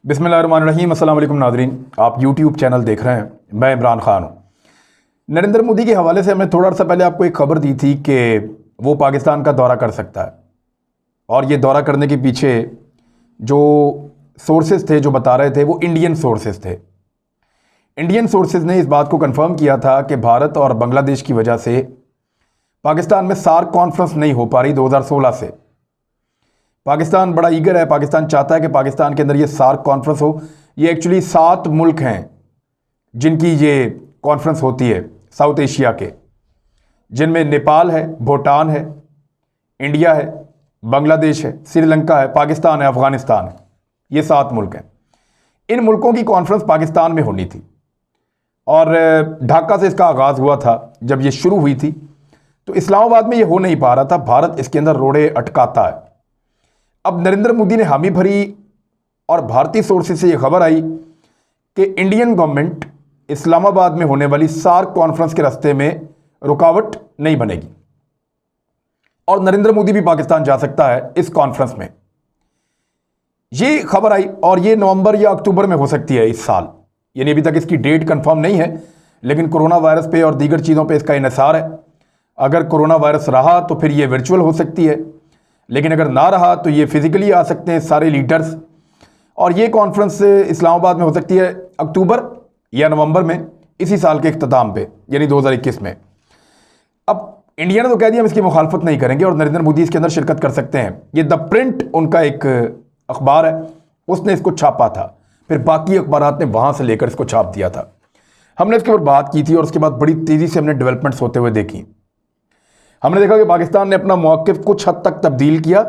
बिस्मिल्लाहिर्रहमानिर्रहीम। अस्सलाम वालेकुम नाज़रीन, आप यूट्यूब चैनल देख रहे हैं। मैं इमरान खान हूँ। नरेंद्र मोदी के हवाले से हमने थोड़ा सा पहले आपको एक खबर दी थी कि वो पाकिस्तान का दौरा कर सकता है, और ये दौरा करने के पीछे जो सोर्सेज थे जो बता रहे थे वो इंडियन सोर्सेज थे। इंडियन सोर्सेज ने इस बात को कंफर्म किया था कि भारत और बांग्लादेश की वजह से पाकिस्तान में सार्क कॉन्फ्रेंस नहीं हो पा रही 2016 से। पाकिस्तान बड़ा ईगर है, पाकिस्तान चाहता है कि पाकिस्तान के अंदर ये सार्क कॉन्फ्रेंस हो। ये एक्चुअली 7 मुल्क हैं जिनकी ये कॉन्फ्रेंस होती है साउथ एशिया के, जिनमें नेपाल है, भूटान है, इंडिया है, बांग्लादेश है, श्रीलंका है, पाकिस्तान है, अफगानिस्तान है। ये 7 मुल्क हैं। इन मुल्कों की कॉन्फ्रेंस पाकिस्तान में होनी थी और ढाका से इसका आगाज़ हुआ था। जब ये शुरू हुई थी तो इस्लामाबाद में ये हो नहीं पा रहा था, भारत इसके अंदर रोड़े अटकाता है। अब नरेंद्र मोदी ने हामी भरी और भारतीय सोर्सेज से ये खबर आई कि इंडियन गवर्नमेंट इस्लामाबाद में होने वाली सार्क कॉन्फ्रेंस के रास्ते में रुकावट नहीं बनेगी और नरेंद्र मोदी भी पाकिस्तान जा सकता है इस कॉन्फ्रेंस में। ये खबर आई और ये नवंबर या अक्टूबर में हो सकती है इस साल, यानी अभी तक इसकी डेट कंफर्म नहीं है, लेकिन कोरोना वायरस पे और दीगर चीज़ों पे इसका इन्हिसार है। अगर कोरोना वायरस रहा तो फिर ये वर्चुअल हो सकती है, लेकिन अगर ना रहा तो ये फिजिकली आ सकते हैं सारे लीडर्स। और ये कॉन्फ्रेंस इस्लामाबाद में हो सकती है अक्टूबर या नवंबर में इसी साल के इख्तिताम पे, यानी 2021 में। अब इंडिया ने तो कह दिया हम इसकी मुखालफत नहीं करेंगे और नरेंद्र मोदी इसके अंदर शिरकत कर सकते हैं। ये द प्रिंट उनका एक अखबार है, उसने इसको छापा था, फिर बाकी अखबारात ने वहाँ से लेकर इसको छाप दिया था। हमने इसके ऊपर बात की थी और उसके बाद बड़ी तेज़ी से हमने डेवलपमेंट्स होते हुए देखी। हमने देखा कि पाकिस्तान ने अपना मौक़िफ़ कुछ हद तक तब्दील किया,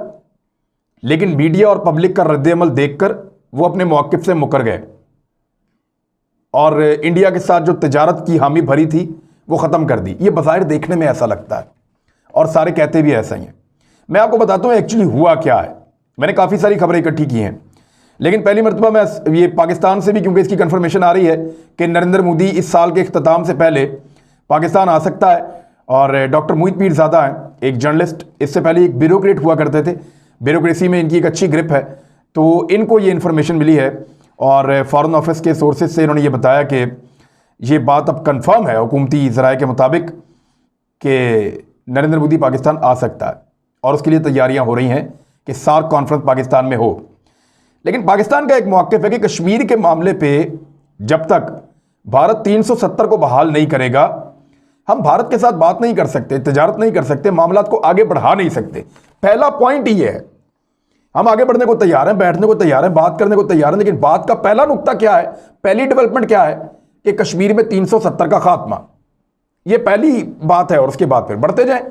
लेकिन मीडिया और पब्लिक का रद्द-ए-अमल देखकर वो अपने मौक़िफ़ से मुकर गए और इंडिया के साथ जो तिजारत की हामी भरी थी वो ख़त्म कर दी। ये बज़ाहिर देखने में ऐसा लगता है और सारे कहते भी ऐसा ही हैं। मैं आपको बताता हूँ एक्चुअली हुआ क्या है। मैंने काफ़ी सारी खबरें इकट्ठी की हैं, लेकिन पहली मरतबा मैं ये पाकिस्तान से भी, क्योंकि इसकी कन्फर्मेशन आ रही है कि नरेंद्र मोदी इस साल के इख्तिताम से पहले पाकिस्तान आ सकता है। और डॉक्टर मोहित पीरज़ादा हैं, एक जर्नलिस्ट, इससे पहले एक ब्यूरोक्रेट हुआ करते थे, ब्यूरोक्रेसी में इनकी एक अच्छी ग्रिप है, तो इनको ये इन्फॉर्मेशन मिली है और फ़ॉरेन ऑफिस के सोर्सेज से इन्होंने ये बताया कि ये बात अब कंफर्म है हुकूमती ज़राए के मुताबिक कि नरेंद्र मोदी पाकिस्तान आ सकता है और उसके लिए तैयारियां हो रही हैं कि सार्क कॉन्फ्रेंस पाकिस्तान में हो। लेकिन पाकिस्तान का एक मौक़िफ़ है कि कश्मीर के मामले पर जब तक भारत 370 को बहाल नहीं करेगा, हम भारत के साथ बात नहीं कर सकते, तिजारत नहीं कर सकते, मामलात को आगे बढ़ा नहीं सकते। पहला पॉइंट ये है। हम आगे बढ़ने को तैयार हैं, बैठने को तैयार हैं, बात करने को तैयार हैं, लेकिन बात का पहला नुक्ता क्या है, पहली डेवलपमेंट क्या है कि कश्मीर में 370 का खात्मा। ये पहली बात है और उसके बाद फिर बढ़ते जाएं।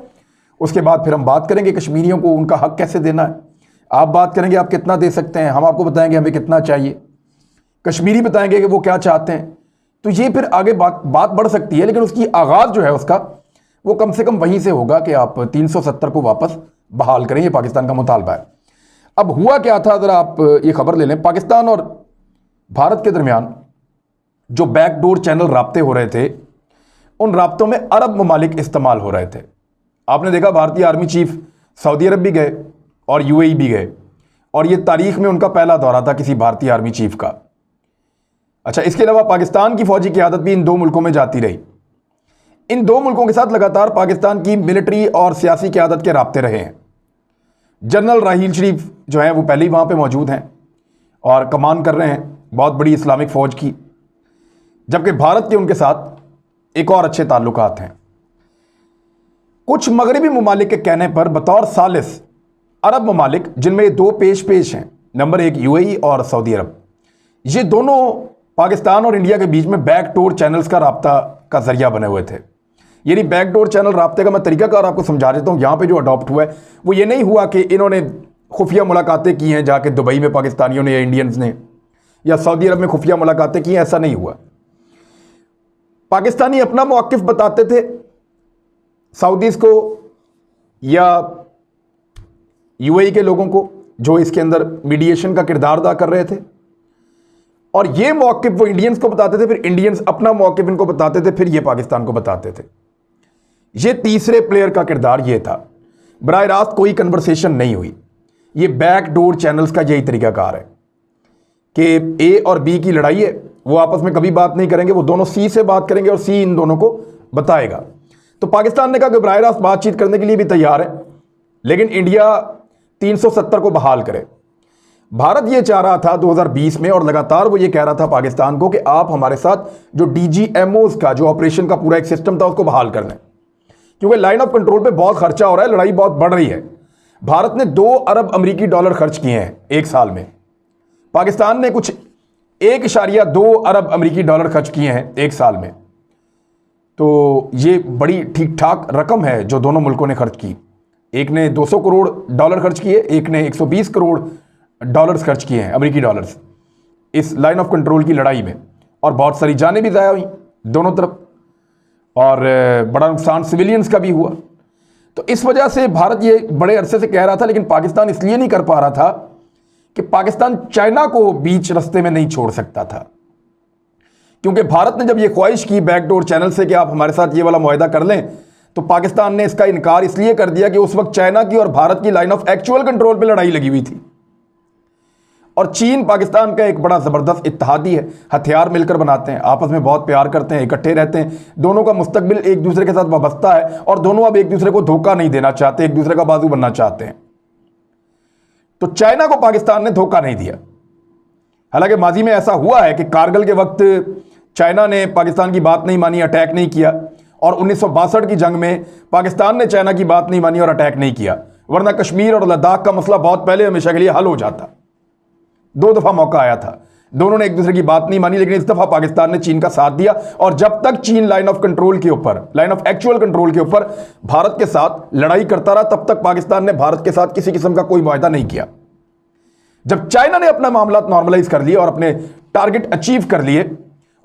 उसके बाद फिर हम बात करेंगे कश्मीरियों को उनका हक कैसे देना है। आप बात करेंगे आप कितना दे सकते हैं, हम आपको बताएंगे हमें कितना चाहिए, कश्मीरी बताएंगे कि वो क्या चाहते हैं। तो ये फिर आगे बात बढ़ सकती है, लेकिन उसकी आगाज़ जो है उसका वो कम से कम वहीं से होगा कि आप 370 को वापस बहाल करें। ये पाकिस्तान का मुतालबा है। अब हुआ क्या था, ज़रा आप ये खबर ले लें। पाकिस्तान और भारत के दरमियान जो बैकडोर चैनल राब्ते हो रहे थे, उन राब्तों में अरब ममालिक इस्तेमाल हो रहे थे। आपने देखा भारतीय आर्मी चीफ सऊदी अरब भी गए और यूएई भी गए, और ये तारीख में उनका पहला दौरा था किसी भारतीय आर्मी चीफ का। अच्छा, इसके अलावा पाकिस्तान की फौजी क़यादत भी इन 2 मुल्कों में जाती रही। इन 2 मुल्कों के साथ लगातार पाकिस्तान की मिलिट्री और सियासी क़यादत के राब्ते रहे हैं। जनरल राहील शरीफ जो हैं वो पहले ही वहाँ पे मौजूद हैं और कमान कर रहे हैं बहुत बड़ी इस्लामिक फ़ौज की, जबकि भारत के उनके साथ एक और अच्छे ताल्लुकात हैं। कुछ मगरबी ममालिक के कहने पर बतौर सालिस अरब ममालिक, जिनमें 2 पेश हैं, नंबर 1 यूएई और सऊदी अरब, ये दोनों पाकिस्तान और इंडिया के बीच में बैकडोर चैनल्स का राब्ता का जरिया बने हुए थे। यानी बैकडोर चैनल राब्ते का मैं तरीकाकार आपको समझा देता हूँ। यहाँ पे जो अडॉप्ट हुआ है वो ये नहीं हुआ कि इन्होंने खुफिया मुलाकातें की हैं जाके दुबई में पाकिस्तानियों ने या इंडियंस ने, या सऊदी अरब में खुफिया मुलाकातें की हैं, ऐसा नहीं हुआ। पाकिस्तानी अपना मौक़िफ़ बताते थे सऊदीज़ को या यूएई के लोगों को जो इसके अंदर मीडिएशन का किरदार अदा कर रहे थे, और ये मौक़िफ़ वो इंडियंस को बताते थे, फिर इंडियंस अपना मौक़िफ़ इनको बताते थे, फिर ये पाकिस्तान को बताते थे। ये तीसरे प्लेयर का किरदार ये था। बराह रास्त कोई कन्वर्सेशन नहीं हुई। ये बैकडोर चैनल्स का यही तरीकाकार है कि ए और बी की लड़ाई है, वो आपस में कभी बात नहीं करेंगे, वो दोनों सी से बात करेंगे और सी इन दोनों को बताएगा। तो पाकिस्तान ने कहा कि बराह रास्त बातचीत करने के लिए भी तैयार है, लेकिन इंडिया 370 को बहाल करे। भारत ये चाह रहा था 2020 में, और लगातार वो ये कह रहा था पाकिस्तान को कि आप हमारे साथ जो DGMOs का जो ऑपरेशन का पूरा एक सिस्टम था उसको बहाल कर लें, क्योंकि लाइन ऑफ कंट्रोल पे बहुत खर्चा हो रहा है, लड़ाई बहुत बढ़ रही है। भारत ने 2 अरब अमेरिकी डॉलर खर्च किए हैं एक साल में, पाकिस्तान ने कुछ 1.2 अरब अमेरिकी डॉलर खर्च किए हैं एक साल में। तो ये बड़ी ठीक ठाक रकम है जो दोनों मुल्कों ने खर्च की। एक ने 200 करोड़ डॉलर खर्च किए, एक ने 120 करोड़ डॉलर्स खर्च किए हैं, अमेरिकी डॉलर्स, इस लाइन ऑफ कंट्रोल की लड़ाई में। और बहुत सारी जानें भी ज़ाया हुई दोनों तरफ, और बड़ा नुकसान सिविलियंस का भी हुआ। तो इस वजह से भारत ये बड़े अरसे से कह रहा था, लेकिन पाकिस्तान इसलिए नहीं कर पा रहा था कि पाकिस्तान चाइना को बीच रास्ते में नहीं छोड़ सकता था, क्योंकि भारत ने जब ये ख्वाहिश की बैकडोर चैनल से कि आप हमारे साथ ये वाला मुआहदा कर लें, तो पाकिस्तान ने इसका इनकार इसलिए कर दिया कि उस वक्त चाइना की और भारत की लाइन ऑफ एक्चुअल कंट्रोल पे लड़ाई लगी हुई थी। और चीन पाकिस्तान का एक बड़ा ज़बरदस्त इत्तेहादी है, हथियार मिलकर बनाते हैं, आपस में बहुत प्यार करते हैं, इकट्ठे रहते हैं, दोनों का मुस्तकबिल एक दूसरे के साथ वाबस्ता है, और दोनों अब एक दूसरे को धोखा नहीं देना चाहते, एक दूसरे का बाजू बनना चाहते हैं। तो चाइना को पाकिस्तान ने धोखा नहीं दिया। हालांकि माजी में ऐसा हुआ है कि कारगिल के वक्त चाइना ने पाकिस्तान की बात नहीं मानी, अटैक नहीं किया, और 1962 की जंग में पाकिस्तान ने चाइना की बात नहीं मानी और अटैक नहीं किया, वरना कश्मीर और लद्दाख का मसला बहुत पहले हमेशा के लिए हल हो जाता। 2 दफ़ा मौका आया था, दोनों ने एक दूसरे की बात नहीं मानी, लेकिन इस दफ़ा पाकिस्तान ने चीन का साथ दिया। और जब तक चीन लाइन ऑफ कंट्रोल के ऊपर, लाइन ऑफ एक्चुअल कंट्रोल के ऊपर भारत के साथ लड़ाई करता रहा, तब तक पाकिस्तान ने भारत के साथ किसी किस्म का कोई मुआहदा नहीं किया। जब चाइना ने अपना मामला नॉर्मलाइज कर लिया और अपने टारगेट अचीव कर लिए,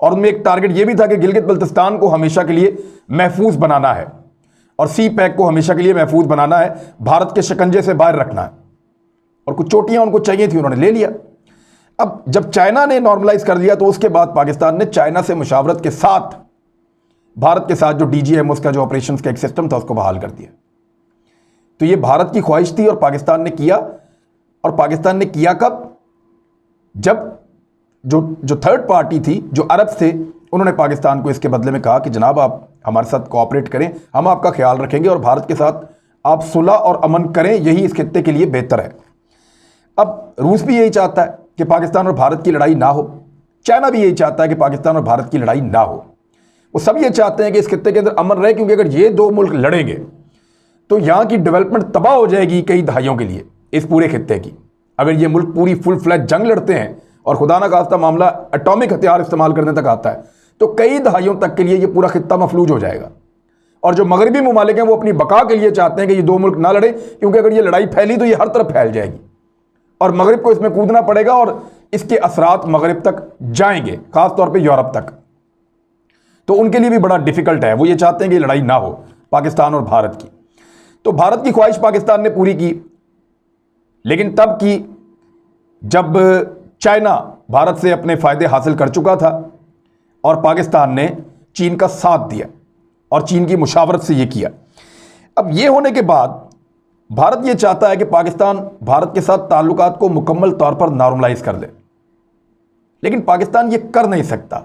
और उनमें एक टारगेट यह भी था कि गिलगित बल्तिस्तान को हमेशा के लिए महफूज बनाना है और सी पैक को हमेशा के लिए महफूज बनाना है, भारत के शिकंजे से बाहर रखना है, और कुछ चोटियां उनको चाहिए थी, उन्होंने ले लिया। अब जब चाइना ने नॉर्मलाइज कर लिया, तो उसके बाद पाकिस्तान ने चाइना से मुशावरत के साथ भारत के साथ जो DGMOs का जो ऑपरेशंस का एक सिस्टम था उसको बहाल कर दिया। तो ये भारत की ख्वाहिश थी और पाकिस्तान ने किया। और पाकिस्तान ने किया कब? जब जो थर्ड पार्टी थी, जो अरब थे, उन्होंने पाकिस्तान को इसके बदले में कहा कि जनाब आप हमारे साथ कोऑपरेट करें, हम आपका ख्याल रखेंगे और भारत के साथ आप सुलह और अमन करें, यही इस खित्ते के लिए बेहतर है। अब रूस भी यही चाहता है कि पाकिस्तान और भारत की लड़ाई ना हो, चाइना भी यही चाहता है कि पाकिस्तान और भारत की लड़ाई ना हो। वो सब ये चाहते हैं कि इस खित्ते के अंदर अमन रहे, क्योंकि अगर ये 2 मुल्क लड़ेंगे तो यहाँ की डेवलपमेंट तबाह हो जाएगी कई दहाइयों के लिए, इस पूरे खित्ते की। अगर ये मुल्क पूरी फुल फ्लैज जंग लड़ते हैं और खुदा ना खास्ता मामला एटॉमिक हथियार इस्तेमाल करने तक आता है, तो कई दहाइयों तक के लिए ये पूरा खित्ता मफलूज हो जाएगा। और जो मगरबी ममालिक हैं वो अपनी बका के लिए चाहते हैं कि ये 2 मुल्क ना लड़े, क्योंकि अगर ये लड़ाई फैली तो ये हर तरफ फैल जाएगी और मगरब को इसमें कूदना पड़ेगा और इसके असरात मगरब तक जाएंगे, खासतौर पर यूरोप तक। तो उनके लिए भी बड़ा डिफिकल्ट है। वो ये चाहते हैं कि लड़ाई ना हो पाकिस्तान और भारत की। तो भारत की ख्वाहिश पाकिस्तान ने पूरी की, लेकिन तब की जब चाइना भारत से अपने फ़ायदे हासिल कर चुका था और पाकिस्तान ने चीन का साथ दिया और चीन की मुशावरत से ये किया। अब ये होने के बाद भारत ये चाहता है कि पाकिस्तान भारत के साथ ताल्लुकात को मुकम्मल तौर पर नॉर्मलाइज कर ले, लेकिन पाकिस्तान ये कर नहीं सकता।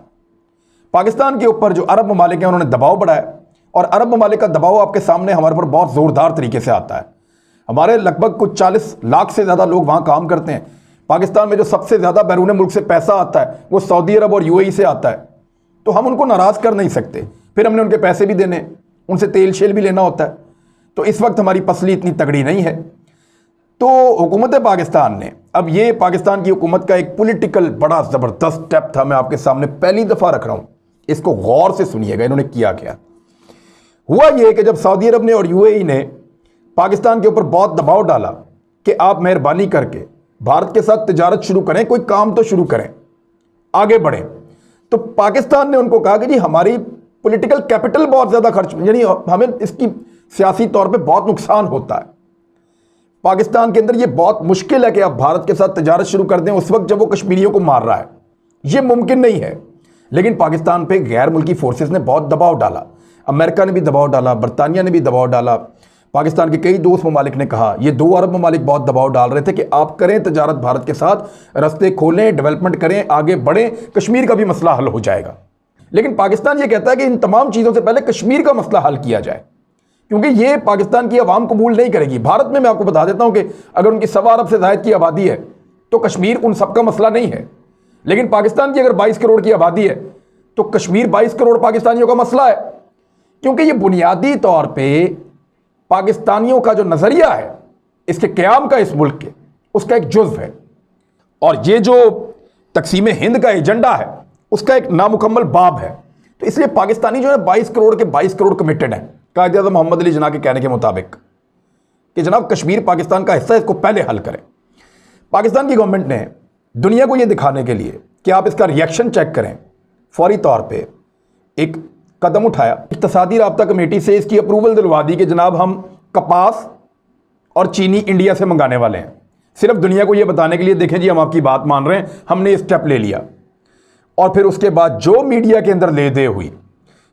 पाकिस्तान के ऊपर जो अरब ममालिक हैं उन्होंने दबाव बढ़ाया, और अरब ममालिक का दबाव आपके सामने हमारे पर बहुत ज़ोरदार तरीके से आता है। हमारे लगभग कुछ 40 लाख से ज़्यादा लोग वहाँ काम करते हैं। पाकिस्तान में जो सबसे ज़्यादा बैरून मुल्क से पैसा आता है वो सऊदी अरब और UAE से आता है। तो हम उनको नाराज़ कर नहीं सकते, फिर हमने उनके पैसे भी देने, उनसे तेल शेल भी लेना होता है। तो इस वक्त हमारी पसली इतनी तगड़ी नहीं है। तो हुकूमत पाकिस्तान ने, अब ये पाकिस्तान की हुकूमत का एक पॉलिटिकल बड़ा ज़बरदस्त स्टेप था, मैं आपके सामने पहली दफ़ा रख रहा हूँ, इसको गौर से सुनिएगा। इन्होंने किया क्या? हुआ ये कि जब सऊदी अरब ने और UAE ने पाकिस्तान के ऊपर बहुत दबाव डाला कि आप मेहरबानी करके भारत के साथ तिजारत शुरू करें, कोई काम तो शुरू करें, आगे बढ़ें, तो पाकिस्तान ने उनको कहा कि जी हमारी पॉलिटिकल कैपिटल बहुत ज़्यादा खर्च, यानी हमें इसकी सियासी तौर पे बहुत नुकसान होता है। पाकिस्तान के अंदर ये बहुत मुश्किल है कि आप भारत के साथ तिजारत शुरू कर दें उस वक्त जब वो कश्मीरियों को मार रहा है, ये मुमकिन नहीं है। लेकिन पाकिस्तान पे गैर मुल्की फोर्सेस ने बहुत दबाव डाला, अमेरिका ने भी दबाव डाला, बरतानिया ने भी दबाव डाला, पाकिस्तान के कई दोस्त ममालिक ने कहा, ये 2 अरब ममालिक बहुत दबाव डाल रहे थे कि आप करें तजारत भारत के साथ, रास्ते खोलें, डेवलपमेंट करें, आगे बढ़ें, कश्मीर का भी मसला हल हो जाएगा। लेकिन पाकिस्तान ये कहता है कि इन तमाम चीज़ों से पहले कश्मीर का मसला हल किया जाए, क्योंकि ये पाकिस्तान की आवाम कबूल नहीं करेगी। भारत में मैं आपको बता देता हूं कि अगर उनकी 1.25 अरब से ज़ायद की आबादी है तो कश्मीर उन सबका मसला नहीं है। लेकिन पाकिस्तान की अगर 22 करोड़ की आबादी है तो कश्मीर 22 करोड़ पाकिस्तानियों का मसला है, क्योंकि ये बुनियादी तौर पर पाकिस्तानियों का जो नज़रिया है इसके क़याम का, इस मुल्क के, उसका एक जुज़्व है। और ये जो तकसीम हिंद का एजेंडा है उसका एक नामुकम्मल बाब है। तो इसलिए पाकिस्तानी जो है 22 करोड़ के 22 करोड़ कमिटेड हैं, कायदे-ए-आज़म मोहम्मद अली जिन्ना के कहने के मुताबिक, कि जनाब कश्मीर पाकिस्तान का हिस्सा है, इसको पहले हल करें। पाकिस्तान की गवर्नमेंट ने दुनिया को ये दिखाने के लिए कि आप इसका रिएक्शन चेक करें, फौरी तौर पे एक कदम उठाया। इक़्तिसादी राब्ता कमेटी से इसकी अप्रूवल दिलवा दी कि जनाब हम कपास और चीनी इंडिया से मंगाने वाले हैं, सिर्फ दुनिया को ये बताने के लिए, देखें जी हम आपकी बात मान रहे हैं, हमने ये स्टेप ले लिया। और फिर उसके बाद जो मीडिया के अंदर ले दे हुई,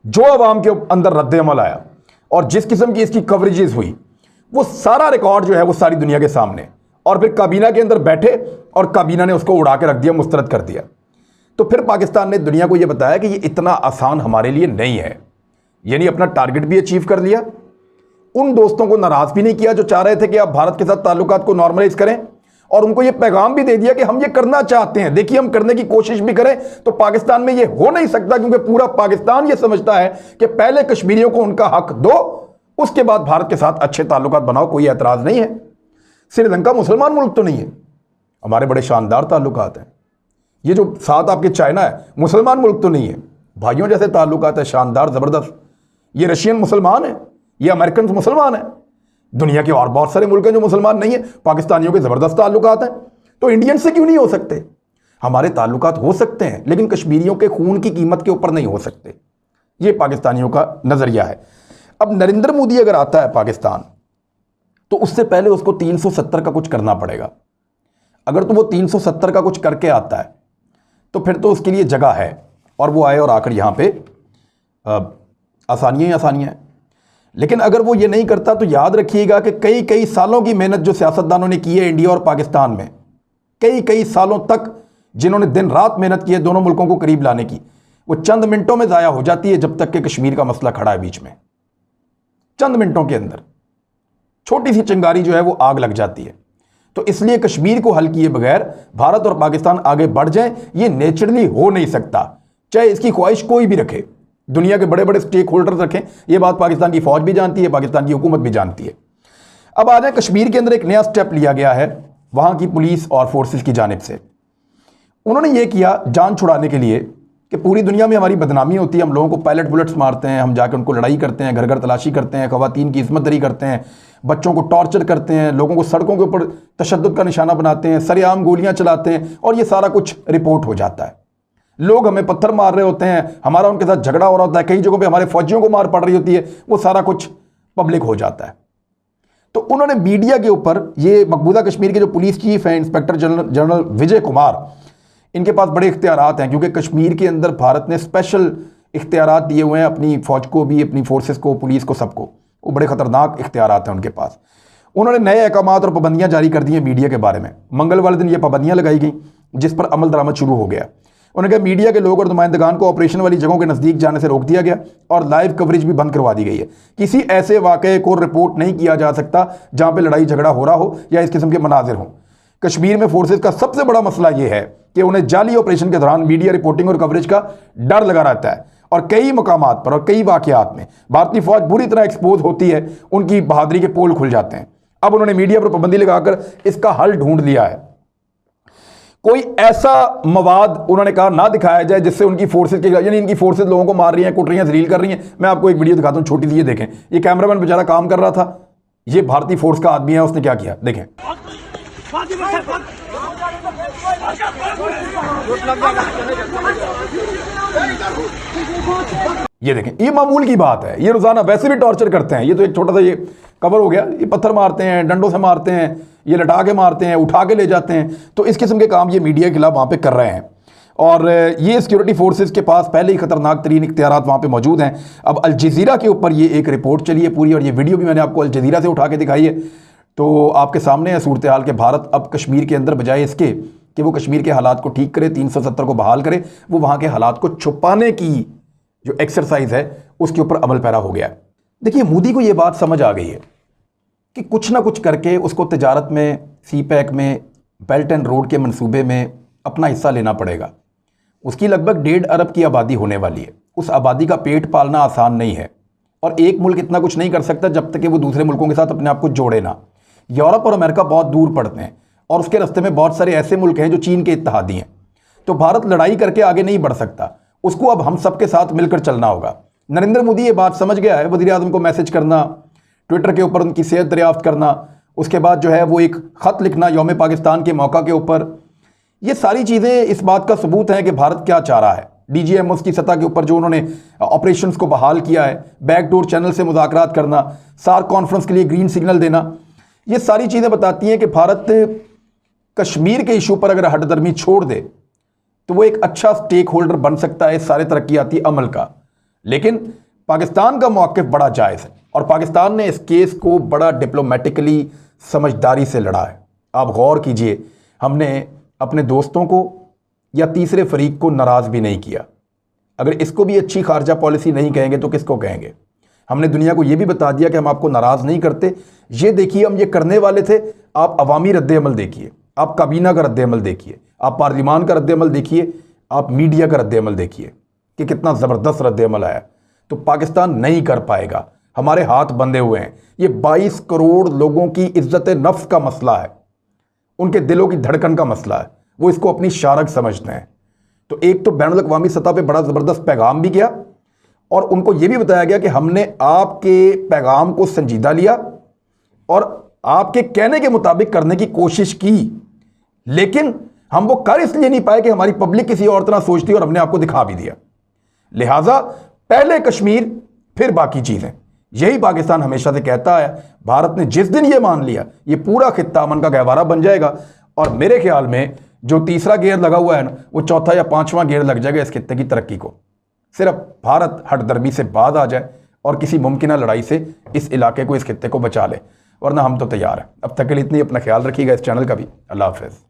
जो आवाम के अंदर रद्द अमल आया और जिस किस्म की इसकी कवरेजेस हुई, वो सारा रिकॉर्ड जो है वो सारी दुनिया के सामने। और फिर काबीना के अंदर बैठे और काबीना ने उसको उड़ा के रख दिया, मुस्तरद कर दिया। तो फिर पाकिस्तान ने दुनिया को ये बताया कि ये इतना आसान हमारे लिए नहीं है, यानी अपना टारगेट भी अचीव कर लिया, उन दोस्तों को नाराज़ भी नहीं किया जो चाह रहे थे कि आप भारत के साथ ताल्लुकात को नॉर्मलाइज करें, और उनको ये पैगाम भी दे दिया कि हम ये करना चाहते हैं, देखिए हम करने की कोशिश भी करें तो पाकिस्तान में ये हो नहीं सकता, क्योंकि पूरा पाकिस्तान ये समझता है कि पहले कश्मीरियों को उनका हक दो, उसके बाद भारत के साथ अच्छे ताल्लुकात बनाओ, कोई एतराज़ नहीं है। श्रीलंका मुसलमान मुल्क तो नहीं है, हमारे बड़े शानदार ताल्लुकात हैं। ये जो साथ आपके चाइना है, मुसलमान मुल्क तो नहीं है, भाइयों जैसे ताल्लुकात है, शानदार, ज़बरदस्त। ये रशियन मुसलमान है, ये अमेरिकन मुसलमान है, दुनिया के और बहुत सारे मुल्क हैं जो मुसलमान नहीं है, पाकिस्तानियों के ज़बरदस्त ताल्लुकात हैं। तो इंडियन से क्यों नहीं हो सकते? हमारे ताल्लुकात हो सकते हैं, लेकिन कश्मीरियों के खून की कीमत के ऊपर नहीं हो सकते। ये पाकिस्तानियों का नज़रिया है। अब नरेंद्र मोदी अगर आता है पाकिस्तान, तो उससे पहले उसको 370 का कुछ करना पड़ेगा। अगर तो वो 370 का कुछ करके आता है तो फिर तो उसके लिए जगह है, और वो आए और आकर यहाँ पे आसानियाँ ही आसानियाँ हैं। लेकिन अगर वो ये नहीं करता तो याद रखिएगा कि कई कई सालों की मेहनत जो सियासतदानों ने की है इंडिया और पाकिस्तान में, कई कई सालों तक जिन्होंने दिन रात मेहनत की है दोनों मुल्कों को करीब लाने की, वो चंद मिनटों में ज़ाया हो जाती है जब तक कि कश्मीर का मसला खड़ा है बीच में। चंद मिनटों के अंदर छोटी सी चिंगारी जो है वो आग लग जाती है। तो इसलिए कश्मीर को हल किए बगैर भारत और पाकिस्तान आगे बढ़ जाएं, ये नेचुरली हो नहीं सकता, चाहे इसकी ख्वाहिश कोई भी रखे, दुनिया के बड़े बड़े स्टेक होल्डर्स रखें। ये बात पाकिस्तान की फौज भी जानती है, पाकिस्तान की हुकूमत भी जानती है। अब आ जाए कश्मीर के अंदर एक नया स्टेप लिया गया है वहाँ की पुलिस और फोर्सेस की जानिब से। उन्होंने ये किया जान छुड़ाने के लिए कि पूरी दुनिया में हमारी बदनामी होती है, हम लोगों को पायलट बुलेट्स मारते हैं, हम जाकर उनको लड़ाई करते हैं, घर घर तलाशी करते हैं, ख़वातीन की इस्मत दरी करते हैं, बच्चों को टॉर्चर करते हैं, लोगों को सड़कों के ऊपर तशद्दुद का निशाना बनाते हैं, सरेआम गोलियां चलाते हैं, और ये सारा कुछ रिपोर्ट हो जाता है। लोग हमें पत्थर मार रहे होते हैं, हमारा उनके साथ झगड़ा हो रहा होता है, कई जगहों पे हमारे फौजियों को मार पड़ रही होती है, वो सारा कुछ पब्लिक हो जाता है। तो उन्होंने मीडिया के ऊपर, ये मकबूजा कश्मीर के जो पुलिस चीफ हैं इंस्पेक्टर जनरल विजय कुमार, इनके पास बड़े इख्तियारात हैं, क्योंकि कश्मीर के अंदर भारत ने स्पेशल इख्तियारात दिए हुए हैं अपनी फ़ौज को भी, अपनी फोर्सेस को, पुलिस को, सबको। वो बड़े ख़तरनाक इख्तियारात हैं उनके पास। उन्होंने नए अहकामात और पाबंदियाँ जारी कर दी हैं मीडिया के बारे में। मंगल वाले दिन ये पाबंदियाँ लगाई गई जिस पर अमल दरामद शुरू हो गया। उन्होंने कहा मीडिया के लोग और नुमाइंदगान को ऑपरेशन वाली जगहों के नज़दीक जाने से रोक दिया गया और लाइव कवरेज भी बंद करवा दी गई है। किसी ऐसे वाक़े को रिपोर्ट नहीं किया जा सकता जहाँ पे लड़ाई झगड़ा हो रहा हो या इस किस्म के मनाजिर हों। कश्मीर में फोर्सेस का सबसे बड़ा मसला ये है कि उन्हें जाली ऑपरेशन के दौरान मीडिया रिपोर्टिंग और कवरेज का डर लगा रहता है, और कई मकामात पर और कई वाक़यात में भारतीय फौज बुरी तरह एक्सपोज होती है, उनकी बहादुरी के पोल खुल जाते हैं। अब उन्होंने मीडिया पर पाबंदी लगाकर इसका हल ढूंढ लिया है। कोई ऐसा मवाद उन्होंने कहा ना दिखाया जाए जिससे उनकी फोर्सेस के, यानी इनकी फोर्सेस लोगों को मार रही हैं, कुट रही हैं, जलील कर रही हैं। मैं आपको एक वीडियो दिखाता हूँ छोटी सी, ये देखें। ये कैमरामैन बेचारा काम कर रहा था, ये भारतीय फोर्स का आदमी है, उसने क्या किया देखें। ये देखें, ये मामूल की बात है, ये रोजाना वैसे भी टॉर्चर करते हैं। ये तो एक छोटा सा ये कवर हो गया, ये पत्थर मारते हैं, डंडों से मारते हैं, ये लटा के मारते हैं, उठा के ले जाते हैं। तो इस किस्म के काम ये मीडिया के खिलाफ वहाँ पे कर रहे हैं। और ये सिक्योरिटी फोर्सेस के पास पहले ही ख़तरनाक तरीन इख्तियारात वहाँ पे मौजूद हैं। अब अल जज़ीरा के ऊपर ये एक रिपोर्ट चली है पूरी, और ये वीडियो भी मैंने आपको अल जज़ीरा से उठा के दिखाई है। तो आपके सामने है सूरत हाल के भारत अब कश्मीर के अंदर बजाय इसके कि वो कश्मीर के हालात को ठीक करे, 370 को बहाल करे, वो वहाँ के हालात को छुपाने की जो एक्सरसाइज है उसके ऊपर अमल पैरा हो गया है। देखिए, मोदी को ये बात समझ आ गई है कि कुछ ना कुछ करके उसको तिजारत में, सी पैक में, बेल्ट एंड रोड के मंसूबे में अपना हिस्सा लेना पड़ेगा। उसकी लगभग 1.5 अरब की आबादी होने वाली है। उस आबादी का पेट पालना आसान नहीं है, और एक मुल्क इतना कुछ नहीं कर सकता जब तक कि वो दूसरे मुल्कों के साथ अपने आप को जोड़े ना। यूरोप और अमेरिका बहुत दूर पड़ते हैं, और उसके रास्ते में बहुत सारे ऐसे मुल्क हैं जो चीन के इत्तेहादी हैं। तो भारत लड़ाई करके आगे नहीं बढ़ सकता, उसको अब हम सबके साथ मिलकर चलना होगा। नरेंद्र मोदी ये बात समझ गया है। वज़ीर आज़म को मैसेज करना, ट्विटर के ऊपर उनकी सेहत दरियाफ्त करना, उसके बाद जो है वो एक ख़त लिखना यौम पाकिस्तान के मौका के ऊपर, ये सारी चीज़ें इस बात का सबूत हैं कि भारत क्या चाह रहा है। DGMOs की सतह के ऊपर जो उन्होंने ऑपरेशंस को बहाल किया है, बैकडोर चैनल से मुज़ाकरात करना, सार्क कॉन्फ्रेंस के लिए ग्रीन सिग्नल देना, ये सारी चीज़ें बताती हैं कि भारत कश्मीर के इशू पर अगर हटदर्मी छोड़ दे तो वो एक अच्छा स्टेक होल्डर बन सकता है इस सारे तरक्याती अमल का। लेकिन पाकिस्तान का मौक़िफ़ बड़ा जायज़ है, और पाकिस्तान ने इस केस को बड़ा डिप्लोमेटिकली समझदारी से लड़ा है। आप गौर कीजिए, हमने अपने दोस्तों को या तीसरे फरीक को नाराज़ भी नहीं किया। अगर इसको भी अच्छी खारजा पॉलिसी नहीं कहेंगे तो किसको कहेंगे? हमने दुनिया को ये भी बता दिया कि हम आपको नाराज़ नहीं करते, ये देखिए हम ये करने वाले थे। आप अवामी रद्द-ए-अमल देखिए, आप काबीना का रद्द-ए-अमल देखिए, आप पार्लिमान का रद्द-ए-अमल देखिए, आप मीडिया का रद्द-ए-अमल देखिए कि कितना ज़बरदस्त रद्द-ए-अमल आया। तो पाकिस्तान नहीं कर पाएगा, हमारे हाथ बंधे हुए हैं। ये 22 करोड़ लोगों की इज्जत नफ्स का मसला है, उनके दिलों की धड़कन का मसला है, वो इसको अपनी शारक समझते हैं। तो एक तो बैनुल अक़वामी सतह पे बड़ा ज़बरदस्त पैगाम भी गया, और उनको ये भी बताया गया कि हमने आपके पैगाम को संजीदा लिया और आपके कहने के मुताबिक करने की कोशिश की, लेकिन हम वो कर इसलिए नहीं पाए कि हमारी पब्लिक किसी और तरह सोचती, और हमने आपको दिखा भी दिया। लिहाजा पहले कश्मीर फिर बाकी चीज़ें, यही पाकिस्तान हमेशा से कहता है। भारत ने जिस दिन ये मान लिया, ये पूरा खित्ता अमन का गहवारा बन जाएगा, और मेरे ख्याल में जो तीसरा गेयर लगा हुआ है ना, वो चौथा या पांचवां गेयर लग जाएगा इस खित्ते की तरक्की को। सिर्फ भारत हटदर्मी से बाज आ जाए और किसी मुमकिन लड़ाई से इस इलाके को, इस खित्ते को बचा ले, वरना हम तो तैयार हैं। अब तक के लिए इतनी, अपना ख्याल रखिएगा, इस चैनल का भी। अल्लाह हाफ़िज़।